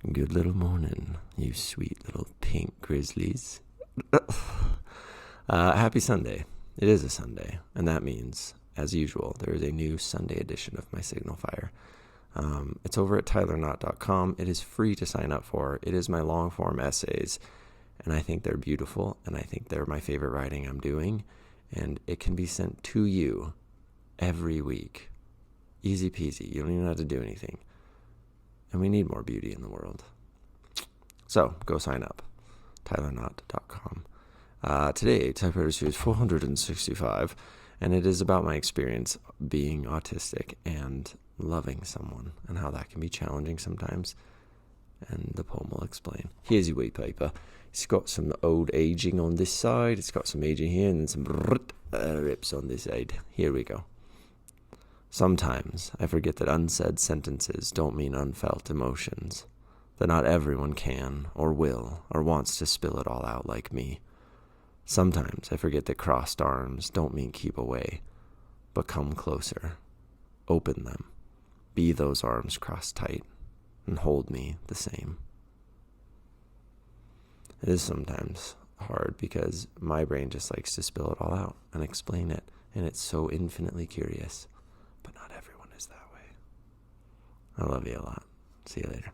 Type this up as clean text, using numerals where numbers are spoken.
Good little morning, you sweet little pink grizzlies. Happy Sunday. It is a Sunday, and that means, as usual, there is a new Sunday edition of my Signal Fire. It's over at tylerknott.com. It is free to sign up for. It is my long-form essays, and I think they're beautiful, and I think they're my favorite writing I'm doing, and it can be sent to you every week. Easy peasy. You don't even have to do anything. And we need more beauty in the world. So, go sign up. tylerknott.com. Today, Typewriter Series 465, and it is about my experience being autistic and loving someone, and how that can be challenging sometimes. And the poem will explain. Here's your wee paper. It's got some old aging on this side. It's got some aging here, and then some rips on this side. Here we go. Sometimes I forget that unsaid sentences don't mean unfelt emotions, that not everyone can, or will, or wants to spill it all out like me. Sometimes I forget that crossed arms don't mean keep away, but come closer, open them, be those arms crossed tight, and hold me the same. It is sometimes hard because my brain just likes to spill it all out and explain it, and it's so infinitely curious. But not everyone is that way. I love you a lot. See you later.